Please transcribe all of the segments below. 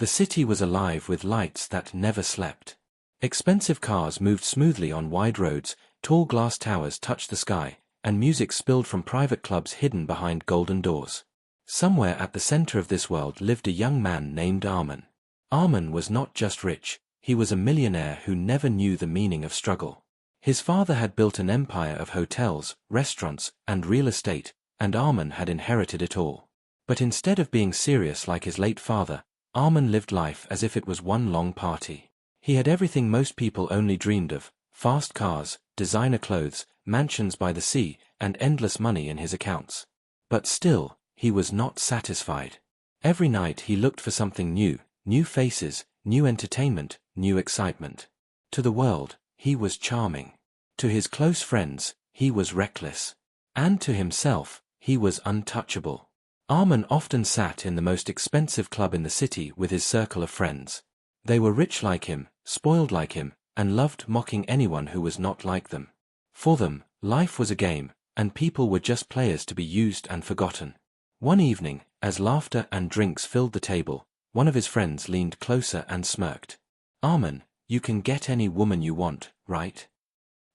The city was alive with lights that never slept. Expensive cars moved smoothly on wide roads, tall glass towers touched the sky, and music spilled from private clubs hidden behind golden doors. Somewhere at the center of this world lived a young man named Armin. Armin was not just rich, he was a millionaire who never knew the meaning of struggle. His father had built an empire of hotels, restaurants, and real estate, and Armin had inherited it all. But instead of being serious like his late father, Armin lived life as if it was one long party. He had everything most people only dreamed of: fast cars, designer clothes, mansions by the sea, and endless money in his accounts. But still, he was not satisfied. Every night he looked for something new, new faces, new entertainment, new excitement. To the world, he was charming. To his close friends, he was reckless. And to himself, he was untouchable. Armin often sat in the most expensive club in the city with his circle of friends. They were rich like him, spoiled like him, and loved mocking anyone who was not like them. For them, life was a game, and people were just players to be used and forgotten. One evening, as laughter and drinks filled the table, one of his friends leaned closer and smirked. "Armin, you can get any woman you want, right?"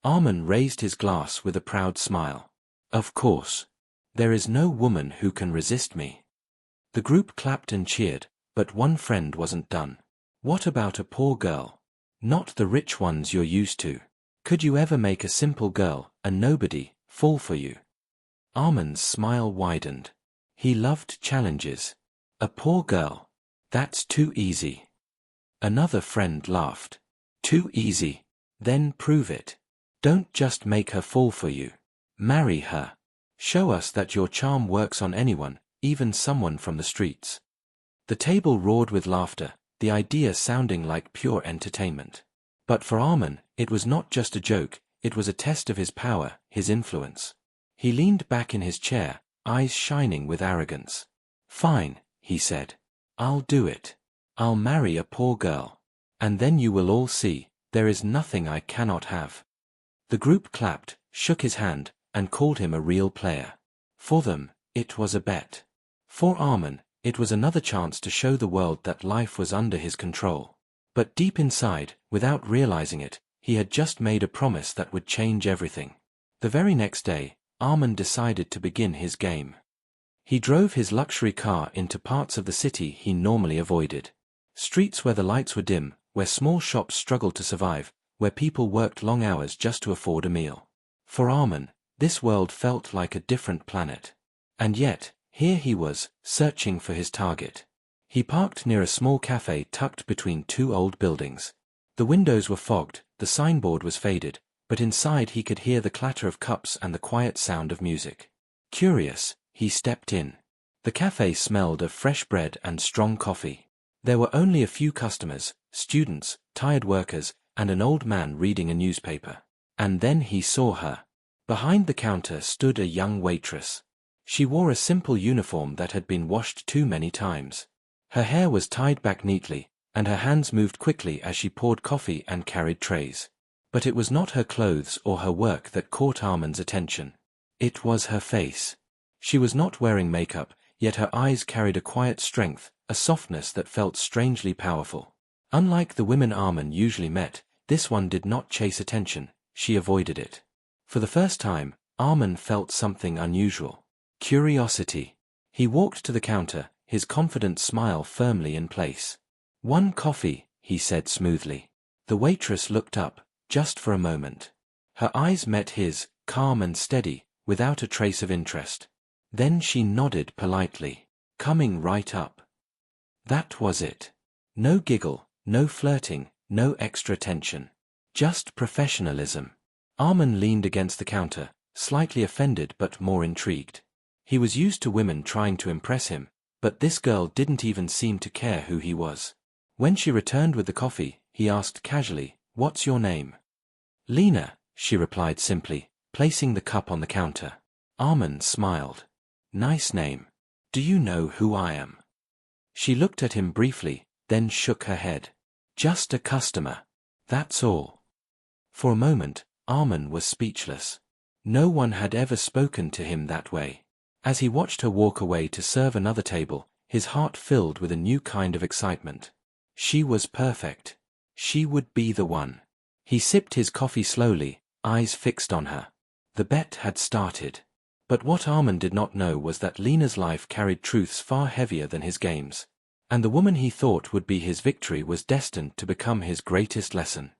Armin raised his glass with a proud smile. "Of course. There is no woman who can resist me." The group clapped and cheered, but one friend wasn't done. "What about a poor girl? Not the rich ones you're used to. Could you ever make a simple girl, a nobody, fall for you?" Armin's smile widened. He loved challenges. "A poor girl? That's too easy." Another friend laughed. "Too easy? Then prove it. Don't just make her fall for you. Marry her. Show us that your charm works on anyone, even someone from the streets." The table roared with laughter, the idea sounding like pure entertainment. But for Armin, it was not just a joke, it was a test of his power, his influence. He leaned back in his chair, eyes shining with arrogance. "Fine," he said. "I'll do it. I'll marry a poor girl. And then you will all see, there is nothing I cannot have." The group clapped, shook his hand, and called him a real player. For them, it was a bet. For Armin, it was another chance to show the world that life was under his control. But deep inside, without realizing it, he had just made a promise that would change everything. The very next day, Armin decided to begin his game. He drove his luxury car into parts of the city he normally avoided. Streets where the lights were dim, where small shops struggled to survive, where people worked long hours just to afford a meal. For Armin, this world felt like a different planet. And yet, here he was, searching for his target. He parked near a small cafe tucked between two old buildings. The windows were fogged, the signboard was faded, but inside he could hear the clatter of cups and the quiet sound of music. Curious, he stepped in. The cafe smelled of fresh bread and strong coffee. There were only a few customers, students, tired workers, and an old man reading a newspaper. And then he saw her. Behind the counter stood a young waitress. She wore a simple uniform that had been washed too many times. Her hair was tied back neatly, and her hands moved quickly as she poured coffee and carried trays. But it was not her clothes or her work that caught Armin's attention. It was her face. She was not wearing makeup, yet her eyes carried a quiet strength, a softness that felt strangely powerful. Unlike the women Armin usually met, this one did not chase attention, she avoided it. For the first time, Armin felt something unusual. Curiosity. He walked to the counter, his confident smile firmly in place. "One coffee," he said smoothly. The waitress looked up, just for a moment. Her eyes met his, calm and steady, without a trace of interest. Then she nodded politely, coming right up. That was it. No giggle, no flirting, no extra tension. Just professionalism. Armin leaned against the counter, slightly offended but more intrigued. He was used to women trying to impress him, but this girl didn't even seem to care who he was. When she returned with the coffee, he asked casually, "What's your name?" "Lena," she replied simply, placing the cup on the counter. Armin smiled. "Nice name. Do you know who I am?" She looked at him briefly, then shook her head. "Just a customer. That's all." For a moment, Armin was speechless. No one had ever spoken to him that way. As he watched her walk away to serve another table, his heart filled with a new kind of excitement. She was perfect. She would be the one. He sipped his coffee slowly, eyes fixed on her. The bet had started. But what Armand did not know was that Lena's life carried truths far heavier than his games. And the woman he thought would be his victory was destined to become his greatest lesson.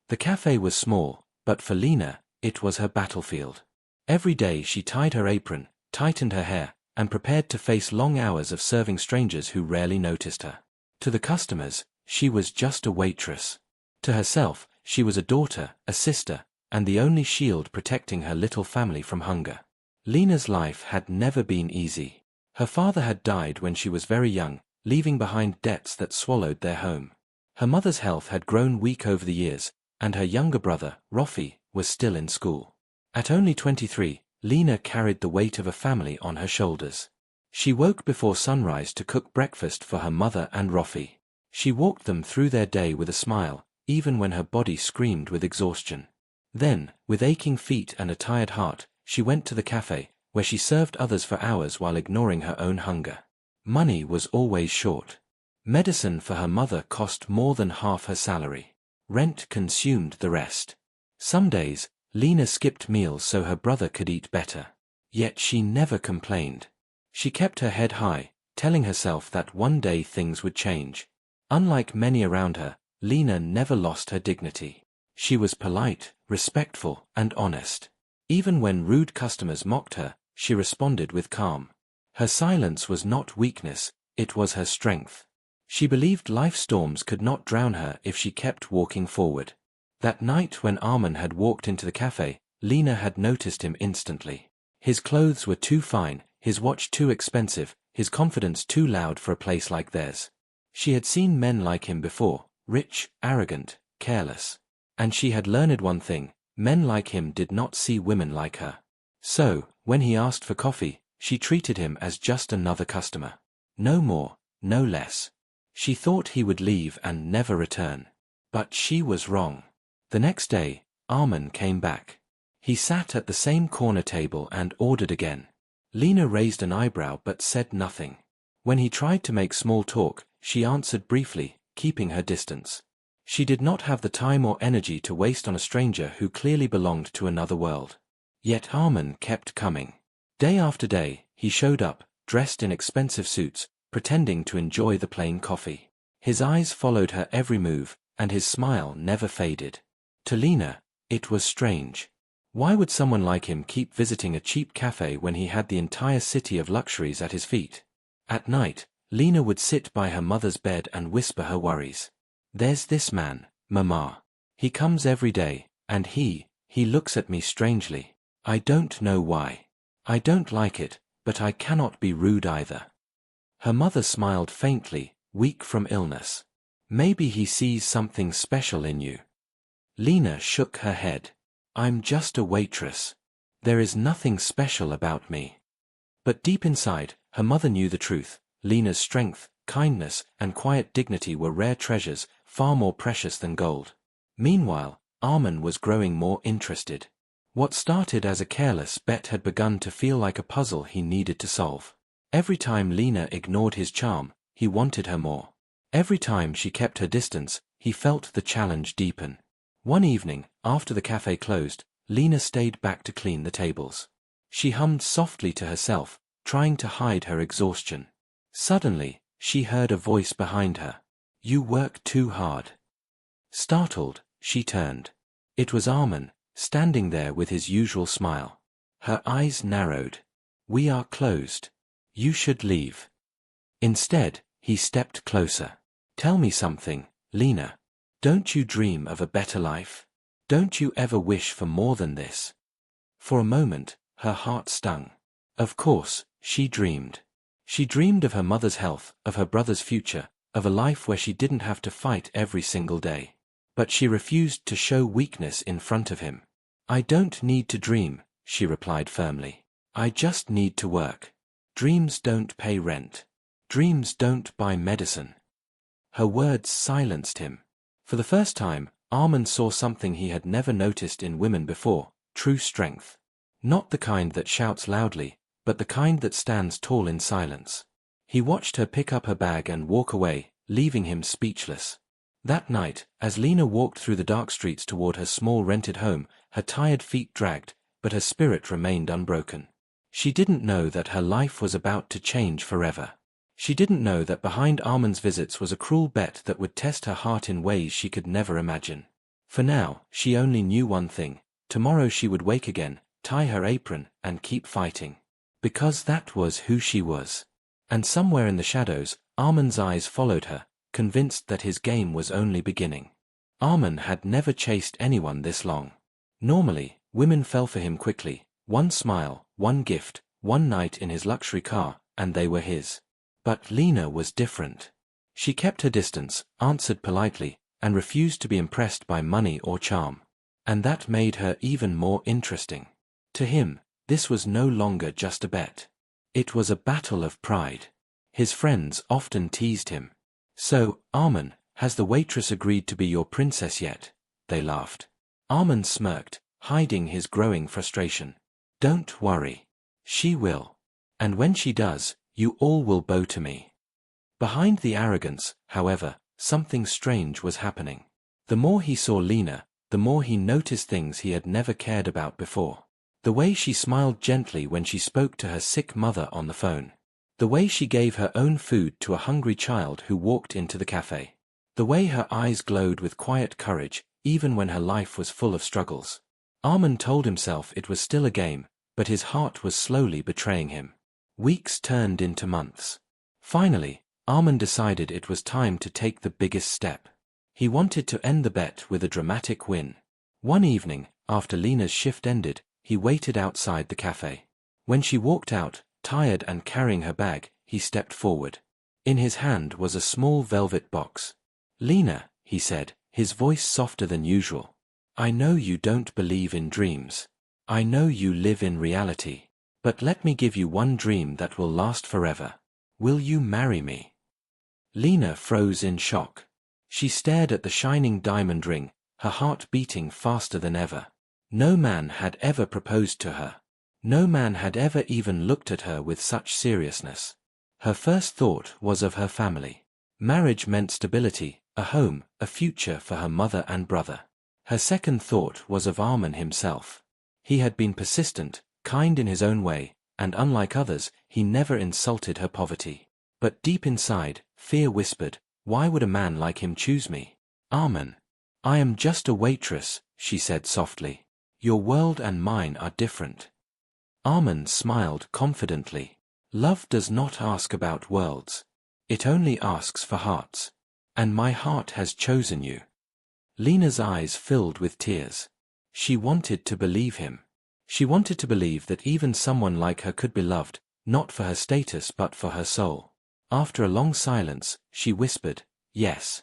The cafe was small, but for Lena, it was her battlefield. Every day she tied her apron, tightened her hair, and prepared to face long hours of serving strangers who rarely noticed her. To the customers, she was just a waitress. To herself, she was a daughter, a sister, and the only shield protecting her little family from hunger. Lena's life had never been easy. Her father had died when she was very young, leaving behind debts that swallowed their home. Her mother's health had grown weak over the years, and her younger brother, Rafi, was still in school. At only 23, Lena carried the weight of a family on her shoulders. She woke before sunrise to cook breakfast for her mother and Rafi. She walked them through their day with a smile, even when her body screamed with exhaustion. Then, with aching feet and a tired heart, she went to the cafe, where she served others for hours while ignoring her own hunger. Money was always short. Medicine for her mother cost more than half her salary. Rent consumed the rest. Some days, Lena skipped meals so her brother could eat better. Yet she never complained. She kept her head high, telling herself that one day things would change. Unlike many around her, Lena never lost her dignity. She was polite, respectful, and honest. Even when rude customers mocked her, she responded with calm. Her silence was not weakness, it was her strength. She believed life storms could not drown her if she kept walking forward. That night when Armand had walked into the cafe, Lena had noticed him instantly. His clothes were too fine, his watch too expensive, his confidence too loud for a place like theirs. She had seen men like him before, rich, arrogant, careless. And she had learned one thing, men like him did not see women like her. So, when he asked for coffee, she treated him as just another customer. No more, no less. She thought he would leave and never return. But she was wrong. The next day, Armand came back. He sat at the same corner table and ordered again. Lena raised an eyebrow but said nothing. When he tried to make small talk, she answered briefly, keeping her distance. She did not have the time or energy to waste on a stranger who clearly belonged to another world. Yet Armand kept coming. Day after day, he showed up, dressed in expensive suits, pretending to enjoy the plain coffee. His eyes followed her every move, and his smile never faded. To Lena, it was strange. Why would someone like him keep visiting a cheap cafe when he had the entire city of luxuries at his feet? At night, Lena would sit by her mother's bed and whisper her worries. "There's this man, Mama. He comes every day, and he looks at me strangely. I don't know why. I don't like it, but I cannot be rude either." Her mother smiled faintly, weak from illness. "Maybe he sees something special in you." Lena shook her head. "I'm just a waitress. There is nothing special about me." But deep inside, her mother knew the truth. Lena's strength, kindness, and quiet dignity were rare treasures, far more precious than gold. Meanwhile, Armand was growing more interested. What started as a careless bet had begun to feel like a puzzle he needed to solve. Every time Lena ignored his charm, he wanted her more. Every time she kept her distance, he felt the challenge deepen. One evening, after the cafe closed, Lena stayed back to clean the tables. She hummed softly to herself, trying to hide her exhaustion. Suddenly, she heard a voice behind her. "You work too hard." Startled, she turned. It was Armand, standing there with his usual smile. Her eyes narrowed. "We are closed. You should leave." Instead, he stepped closer. "Tell me something, Lena. Don't you dream of a better life? Don't you ever wish for more than this?" For a moment, her heart stung. Of course, she dreamed. She dreamed of her mother's health, of her brother's future, of a life where she didn't have to fight every single day. But she refused to show weakness in front of him. "I don't need to dream," she replied firmly. "I just need to work. Dreams don't pay rent. Dreams don't buy medicine." Her words silenced him. For the first time, Armand saw something he had never noticed in women before: true strength. Not the kind that shouts loudly, but the kind that stands tall in silence. He watched her pick up her bag and walk away, leaving him speechless. That night, as Lena walked through the dark streets toward her small rented home, her tired feet dragged, but her spirit remained unbroken. She didn't know that her life was about to change forever. She didn't know that behind Armand's visits was a cruel bet that would test her heart in ways she could never imagine. For now, she only knew one thing: tomorrow she would wake again, tie her apron, and keep fighting. Because that was who she was. And somewhere in the shadows, Armand's eyes followed her, convinced that his game was only beginning. Armand had never chased anyone this long. Normally, women fell for him quickly: one smile, one gift, one night in his luxury car, and they were his. But Lena was different. She kept her distance, answered politely, and refused to be impressed by money or charm. And that made her even more interesting. To him, this was no longer just a bet. It was a battle of pride. His friends often teased him. "So, Armand, has the waitress agreed to be your princess yet?" they laughed. Armand smirked, hiding his growing frustration. "Don't worry. She will. And when she does, you all will bow to me." Behind the arrogance, however, something strange was happening. The more he saw Lena, the more he noticed things he had never cared about before. The way she smiled gently when she spoke to her sick mother on the phone. The way she gave her own food to a hungry child who walked into the cafe. The way her eyes glowed with quiet courage, even when her life was full of struggles. Armand told himself it was still a game, but his heart was slowly betraying him. Weeks turned into months. Finally, Armand decided it was time to take the biggest step. He wanted to end the bet with a dramatic win. One evening, after Lena's shift ended, he waited outside the cafe. When she walked out, tired and carrying her bag, he stepped forward. In his hand was a small velvet box. "Lena," he said, his voice softer than usual. "I know you don't believe in dreams. I know you live in reality. But let me give you one dream that will last forever. Will you marry me?" Lena froze in shock. She stared at the shining diamond ring, her heart beating faster than ever. No man had ever proposed to her. No man had ever even looked at her with such seriousness. Her first thought was of her family. Marriage meant stability, a home, a future for her mother and brother. Her second thought was of Armand himself. He had been persistent, kind in his own way, and unlike others, he never insulted her poverty. But deep inside, fear whispered, "Why would a man like him choose me?" "Armand, I am just a waitress," she said softly. "Your world and mine are different." Armand smiled confidently. "Love does not ask about worlds. It only asks for hearts. And my heart has chosen you." Lena's eyes filled with tears. She wanted to believe him. She wanted to believe that even someone like her could be loved, not for her status but for her soul. After a long silence, she whispered, "Yes."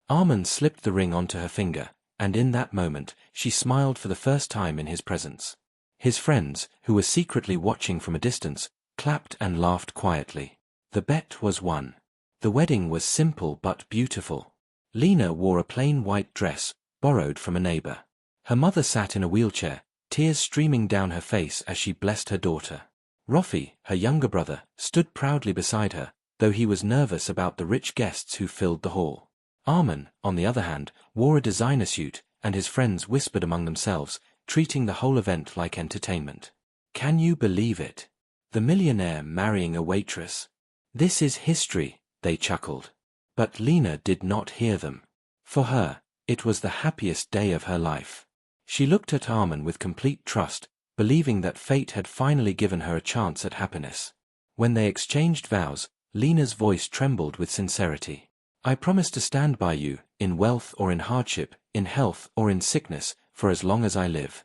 Armand slipped the ring onto her finger, and in that moment, she smiled for the first time in his presence. His friends, who were secretly watching from a distance, clapped and laughed quietly. The bet was won. The wedding was simple but beautiful. Lena wore a plain white dress, borrowed from a neighbor. Her mother sat in a wheelchair, tears streaming down her face as she blessed her daughter. Rafi, her younger brother, stood proudly beside her, though he was nervous about the rich guests who filled the hall. Armand, on the other hand, wore a designer suit, and his friends whispered among themselves, treating the whole event like entertainment. "Can you believe it? The millionaire marrying a waitress. This is history," they chuckled. But Lena did not hear them. For her, it was the happiest day of her life. She looked at Armand with complete trust, believing that fate had finally given her a chance at happiness. When they exchanged vows, Lena's voice trembled with sincerity. "I promise to stand by you, in wealth or in hardship, in health or in sickness, for as long as I live."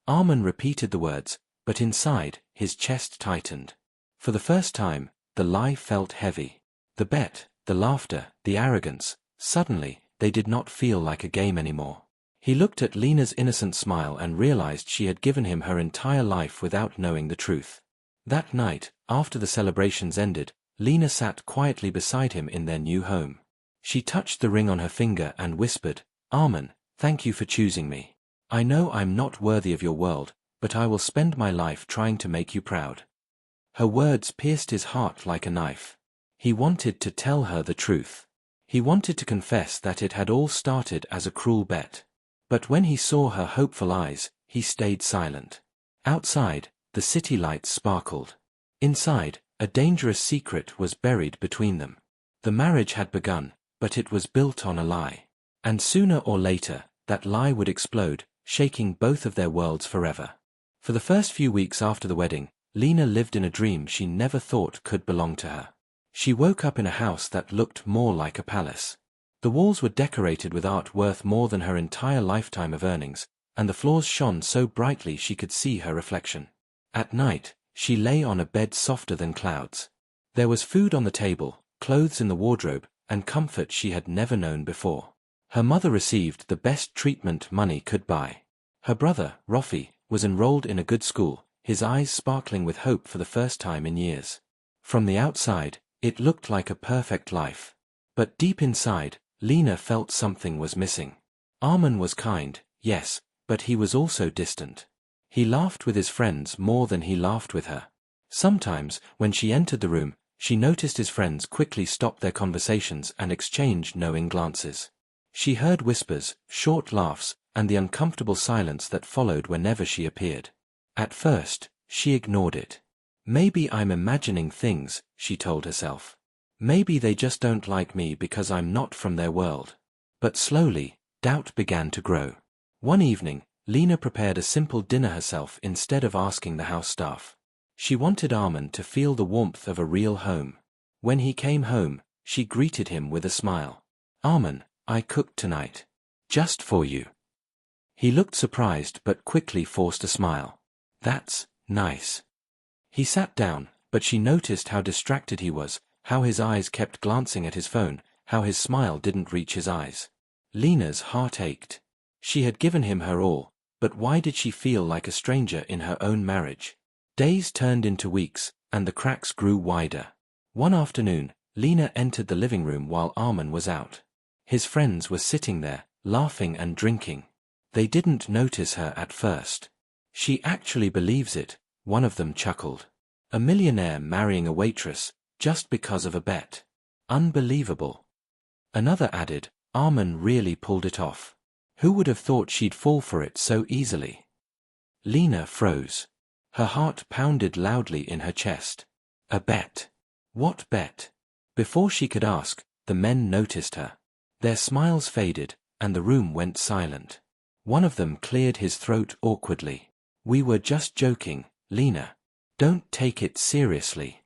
Armand repeated the words, but inside, his chest tightened. For the first time, the lie felt heavy. The bet, the laughter, the arrogance, suddenly, they did not feel like a game anymore. He looked at Lena's innocent smile and realized she had given him her entire life without knowing the truth. That night, after the celebrations ended, Lena sat quietly beside him in their new home. She touched the ring on her finger and whispered, "Armand, thank you for choosing me. I know I'm not worthy of your world, but I will spend my life trying to make you proud." Her words pierced his heart like a knife. He wanted to tell her the truth. He wanted to confess that it had all started as a cruel bet. But when he saw her hopeful eyes, he stayed silent. Outside, the city lights sparkled. Inside, a dangerous secret was buried between them. The marriage had begun, but it was built on a lie. And sooner or later, that lie would explode, shaking both of their worlds forever. For the first few weeks after the wedding, Lena lived in a dream she never thought could belong to her. She woke up in a house that looked more like a palace. The walls were decorated with art worth more than her entire lifetime of earnings, and the floors shone so brightly she could see her reflection. At night, she lay on a bed softer than clouds. There was food on the table, clothes in the wardrobe, and comfort she had never known before. Her mother received the best treatment money could buy. Her brother, Rafi, was enrolled in a good school, his eyes sparkling with hope for the first time in years. From the outside, it looked like a perfect life. But deep inside, Lena felt something was missing. Arman was kind, yes, but he was also distant. He laughed with his friends more than he laughed with her. Sometimes, when she entered the room, she noticed his friends quickly stop their conversations and exchange knowing glances. She heard whispers, short laughs, and the uncomfortable silence that followed whenever she appeared. At first, she ignored it. Maybe I'm imagining things, she told herself. Maybe they just don't like me because I'm not from their world. But slowly, doubt began to grow. One evening, Lena prepared a simple dinner herself instead of asking the house staff. She wanted Arman to feel the warmth of a real home. When he came home, she greeted him with a smile. Arman, I cooked tonight. Just for you. He looked surprised but quickly forced a smile. That's nice. He sat down, but she noticed how distracted he was, how his eyes kept glancing at his phone, how his smile didn't reach his eyes. Lena's heart ached. She had given him her all, but why did she feel like a stranger in her own marriage? Days turned into weeks, and the cracks grew wider. One afternoon, Lena entered the living room while Arman was out. His friends were sitting there, laughing and drinking. They didn't notice her at first. She actually believes it, one of them chuckled. A millionaire marrying a waitress, just because of a bet. Unbelievable. Another added, Arman really pulled it off. Who would have thought she'd fall for it so easily? Lena froze. Her heart pounded loudly in her chest. A bet. What bet? Before she could ask, the men noticed her. Their smiles faded, and the room went silent. One of them cleared his throat awkwardly. We were just joking, Lena. Don't take it seriously.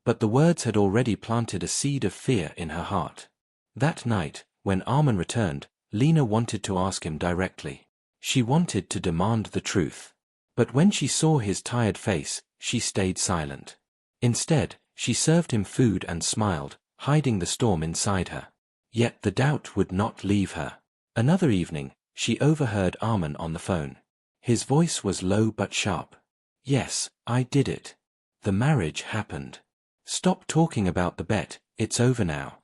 But the words had already planted a seed of fear in her heart. That night, when Arman returned, Lena wanted to ask him directly. She wanted to demand the truth. But when she saw his tired face, she stayed silent. Instead, she served him food and smiled, hiding the storm inside her. Yet the doubt would not leave her. Another evening, she overheard Arman on the phone. His voice was low but sharp. Yes, I did it. The marriage happened. Stop talking about the bet, it's over now.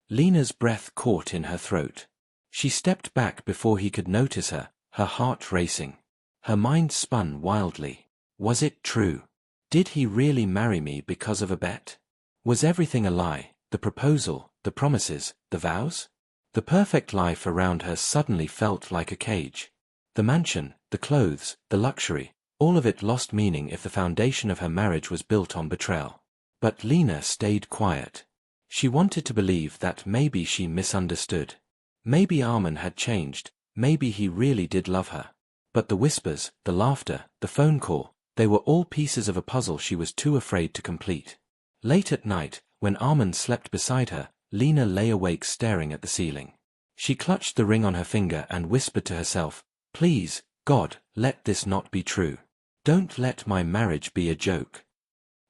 Lena's breath caught in her throat. She stepped back before he could notice her, her heart racing. Her mind spun wildly. Was it true? Did he really marry me because of a bet? Was everything a lie, the proposal, the promises, the vows? The perfect life around her suddenly felt like a cage. The mansion, the clothes, the luxury, all of it lost meaning if the foundation of her marriage was built on betrayal. But Lena stayed quiet. She wanted to believe that maybe she misunderstood. Maybe Arman had changed, maybe he really did love her. But the whispers, the laughter, the phone call, they were all pieces of a puzzle she was too afraid to complete. Late at night, when Arman slept beside her, Lena lay awake staring at the ceiling. She clutched the ring on her finger and whispered to herself, Please, God, let this not be true. Don't let my marriage be a joke.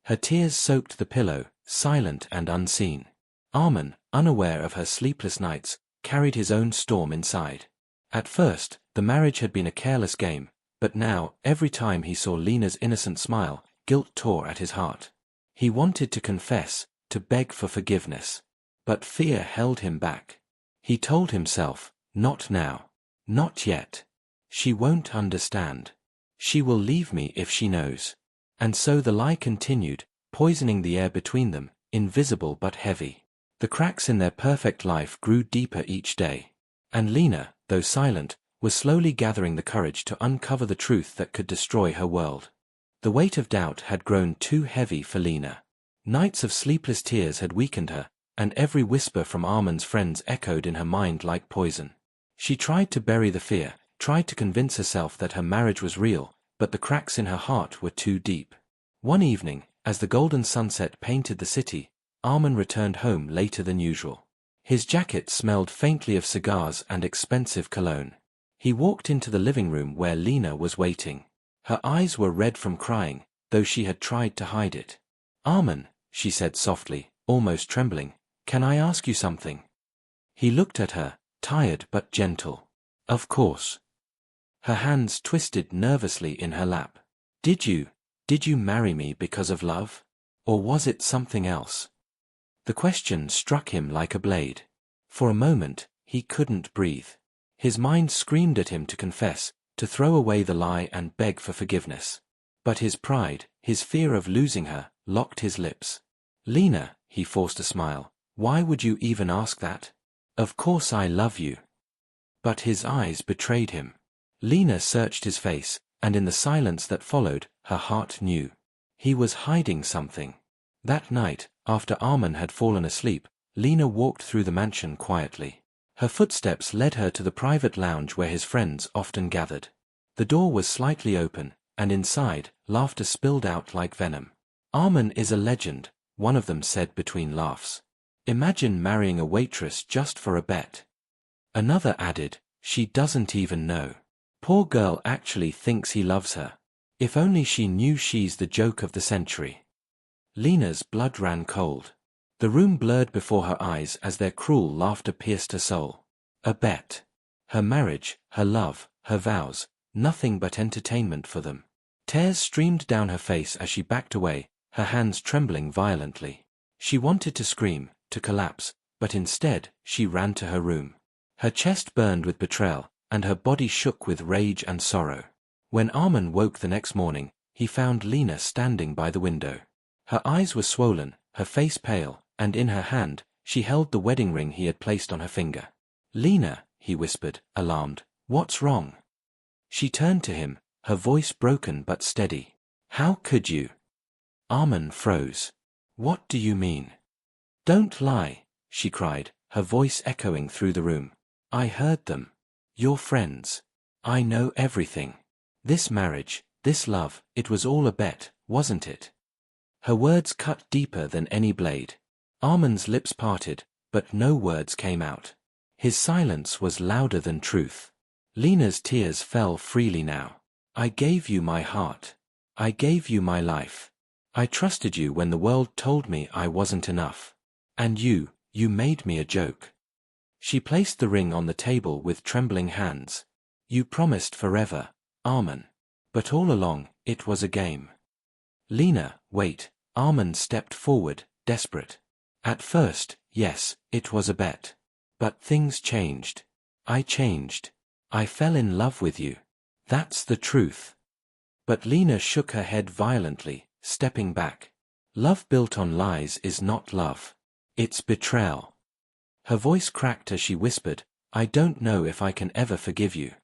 Her tears soaked the pillow, silent and unseen. Arman, unaware of her sleepless nights, carried his own storm inside. At first, the marriage had been a careless game, but now, every time he saw Lena's innocent smile, guilt tore at his heart. He wanted to confess, to beg for forgiveness. But fear held him back. He told himself, not now. Not yet. She won't understand. She will leave me if she knows. And so the lie continued, poisoning the air between them, invisible but heavy. The cracks in their perfect life grew deeper each day. And Lena, though silent, was slowly gathering the courage to uncover the truth that could destroy her world. The weight of doubt had grown too heavy for Lena. Nights of sleepless tears had weakened her, and every whisper from Armand's friends echoed in her mind like poison. She tried to bury the fear, tried to convince herself that her marriage was real, but the cracks in her heart were too deep. One evening, as the golden sunset painted the city, Armand returned home later than usual. His jacket smelled faintly of cigars and expensive cologne. He walked into the living room where Lena was waiting. Her eyes were red from crying, though she had tried to hide it. "Armand," she said softly, almost trembling, "can I ask you something?" He looked at her, tired but gentle. "Of course." Her hands twisted nervously in her lap. Did you marry me because of love? Or was it something else?" The question struck him like a blade. For a moment, he couldn't breathe. His mind screamed at him to confess, to throw away the lie and beg for forgiveness. But his pride, his fear of losing her, locked his lips. "Lena," he forced a smile, "why would you even ask that? Of course I love you." But his eyes betrayed him. Lena searched his face, and in the silence that followed, her heart knew. He was hiding something. That night, after Armand had fallen asleep, Lena walked through the mansion quietly. Her footsteps led her to the private lounge where his friends often gathered. The door was slightly open, and inside, laughter spilled out like venom. "Armand is a legend," one of them said between laughs. "Imagine marrying a waitress just for a bet." Another added, "She doesn't even know. Poor girl actually thinks he loves her. If only she knew she's the joke of the century." Lena's blood ran cold. The room blurred before her eyes as their cruel laughter pierced her soul. A bet. Her marriage, her love, her vows, nothing but entertainment for them. Tears streamed down her face as she backed away, her hands trembling violently. She wanted to scream, to collapse, but instead, she ran to her room. Her chest burned with betrayal, and her body shook with rage and sorrow. When Armand woke the next morning, he found Lena standing by the window. Her eyes were swollen, her face pale, and in her hand, she held the wedding ring he had placed on her finger. "Lena," he whispered, alarmed, "what's wrong?" She turned to him, her voice broken but steady. "How could you?" Armand froze. "What do you mean?" "Don't lie," she cried, her voice echoing through the room. "I heard them. Your friends. I know everything. This marriage, this love, it was all a bet, wasn't it?" Her words cut deeper than any blade. Armand's lips parted, but no words came out. His silence was louder than truth. Lena's tears fell freely now. "I gave you my heart. I gave you my life. I trusted you when the world told me I wasn't enough. And you made me a joke." She placed the ring on the table with trembling hands. "You promised forever, Armand. But all along, it was a game." "Lena, wait." Armand stepped forward, desperate. "At first, yes, it was a bet. But things changed. I changed. I fell in love with you. That's the truth." But Lena shook her head violently, stepping back. "Love built on lies is not love. It's betrayal." Her voice cracked as she whispered, "I don't know if I can ever forgive you."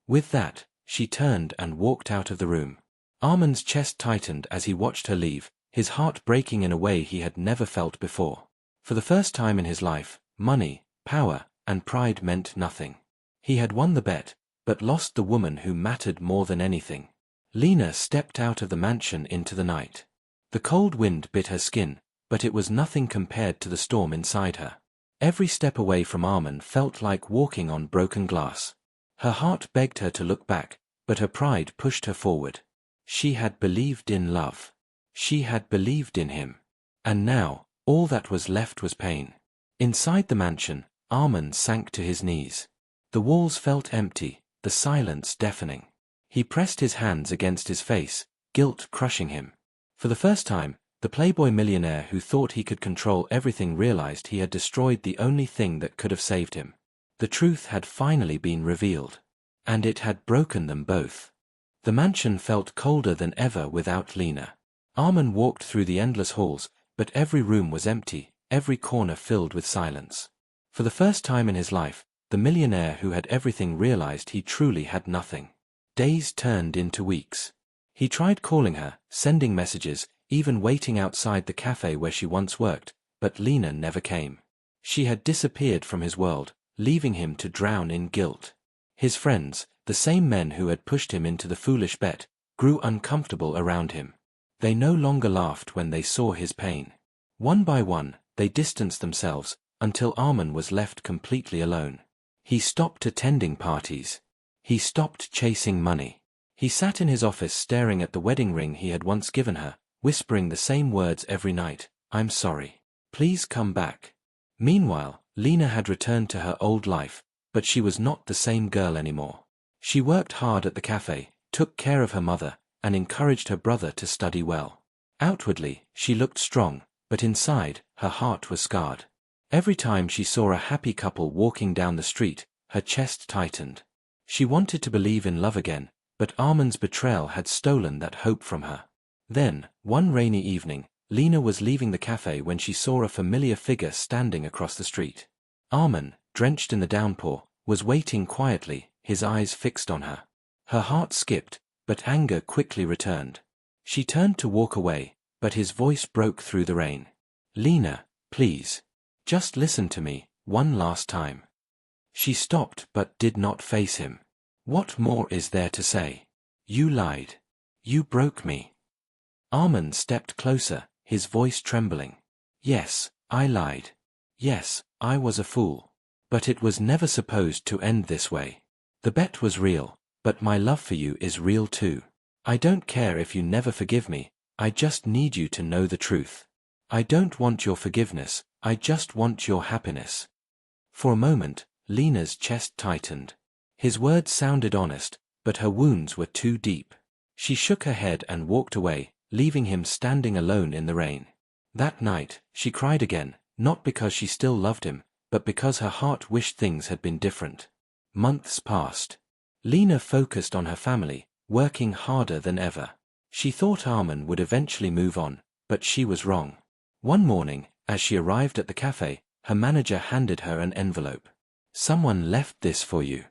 With that, she turned and walked out of the room. Armand's chest tightened as he watched her leave, his heart breaking in a way he had never felt before. For the first time in his life, money, power, and pride meant nothing. He had won the bet, but lost the woman who mattered more than anything. Lena stepped out of the mansion into the night. The cold wind bit her skin, but it was nothing compared to the storm inside her. Every step away from Armand felt like walking on broken glass. Her heart begged her to look back, but her pride pushed her forward. She had believed in love. She had believed in him. And now, all that was left was pain. Inside the mansion, Armand sank to his knees. The walls felt empty, the silence deafening. He pressed his hands against his face, guilt crushing him. For the first time, the Playboy millionaire who thought he could control everything realized he had destroyed the only thing that could have saved him. The truth had finally been revealed. And it had broken them both. The mansion felt colder than ever without Lena. Armand walked through the endless halls, But every room was empty, every corner filled with silence. For the first time in his life, the millionaire who had everything realized he truly had nothing. Days turned into weeks. He tried calling her, sending messages, even waiting outside the cafe where she once worked, but Lena never came. She had disappeared from his world, leaving him to drown in guilt. His friends, the same men who had pushed him into the foolish bet, grew uncomfortable around him. They no longer laughed when they saw his pain. One by one, they distanced themselves, until Armin was left completely alone. He stopped attending parties. He stopped chasing money. He sat in his office staring at the wedding ring he had once given her, whispering the same words every night, "I'm sorry. Please come back." Meanwhile, Lena had returned to her old life, but she was not the same girl anymore. She worked hard at the cafe, took care of her mother, and encouraged her brother to study well. Outwardly, she looked strong, but inside, her heart was scarred. Every time she saw a happy couple walking down the street, her chest tightened. She wanted to believe in love again, but Armin's betrayal had stolen that hope from her. Then, one rainy evening, Lena was leaving the cafe when she saw a familiar figure standing across the street. Armin, drenched in the downpour, was waiting quietly, his eyes fixed on her. Her heart skipped, but anger quickly returned. She turned to walk away, but his voice broke through the rain. "Lena, please. Just listen to me, one last time." She stopped but did not face him. "What more is there to say? You lied. You broke me." Armin stepped closer, his voice trembling. "Yes, I lied. Yes, I was a fool. But it was never supposed to end this way. The bet was real, but my love for you is real too. I don't care if you never forgive me, I just need you to know the truth. I don't want your forgiveness, I just want your happiness." For a moment, Lena's chest tightened. His words sounded honest, but her wounds were too deep. She shook her head and walked away, leaving him standing alone in the rain. That night, she cried again, not because she still loved him, but because her heart wished things had been different. Months passed. Lena focused on her family, working harder than ever. She thought Armin would eventually move on, but she was wrong. One morning, as she arrived at the cafe, her manager handed her an envelope. "Someone left this for you."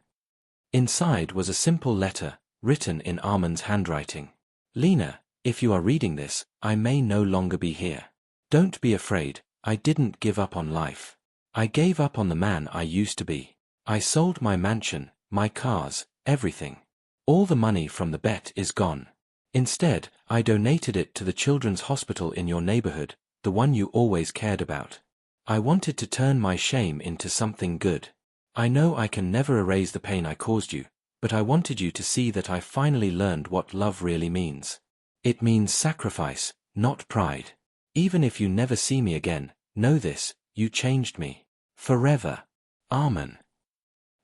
Inside was a simple letter, written in Armin's handwriting. "Lena, if you are reading this, I may no longer be here. Don't be afraid, I didn't give up on life. I gave up on the man I used to be. I sold my mansion, my cars, everything. All the money from the bet is gone. Instead, I donated it to the children's hospital in your neighborhood, the one you always cared about. I wanted to turn my shame into something good. I know I can never erase the pain I caused you, but I wanted you to see that I finally learned what love really means. It means sacrifice, not pride. Even if you never see me again, know this, you changed me. Forever. Armin."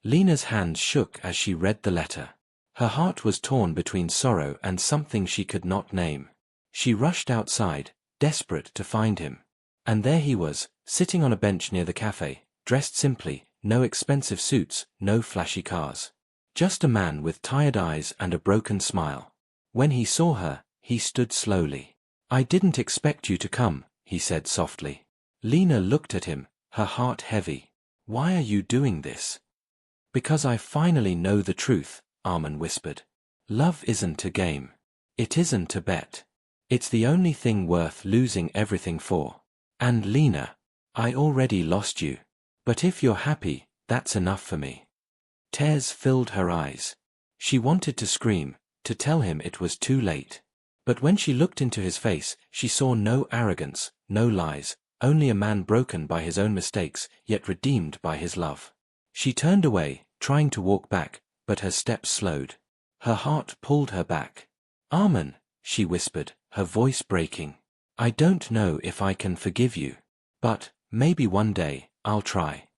Lena's hands shook as she read the letter. Her heart was torn between sorrow and something she could not name. She rushed outside, desperate to find him. And there he was, sitting on a bench near the cafe, dressed simply, no expensive suits, no flashy cars. Just a man with tired eyes and a broken smile. When he saw her, he stood slowly. "I didn't expect you to come," he said softly. Lena looked at him, her heart heavy. "Why are you doing this?" "Because I finally know the truth," Armin whispered. "Love isn't a game. It isn't a bet. It's the only thing worth losing everything for. And Lena, I already lost you. But if you're happy, that's enough for me." Tears filled her eyes. She wanted to scream, to tell him it was too late. But when she looked into his face, she saw no arrogance, no lies, only a man broken by his own mistakes, yet redeemed by his love. She turned away, trying to walk back, but her steps slowed. Her heart pulled her back. "Armin," she whispered, her voice breaking. "I don't know if I can forgive you. But, maybe one day, I'll try."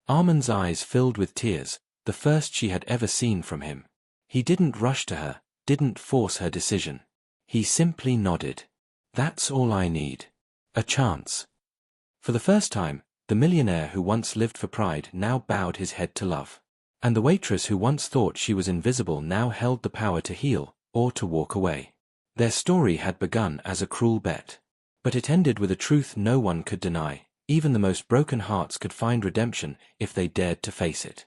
Armin's eyes filled with tears, the first she had ever seen from him. He didn't rush to her, didn't force her decision. He simply nodded. "That's all I need. A chance." For the first time, the millionaire who once lived for pride now bowed his head to love. And the waitress who once thought she was invisible now held the power to heal, or to walk away. Their story had begun as a cruel bet. But it ended with a truth no one could deny. Even the most broken hearts could find redemption if they dared to face it.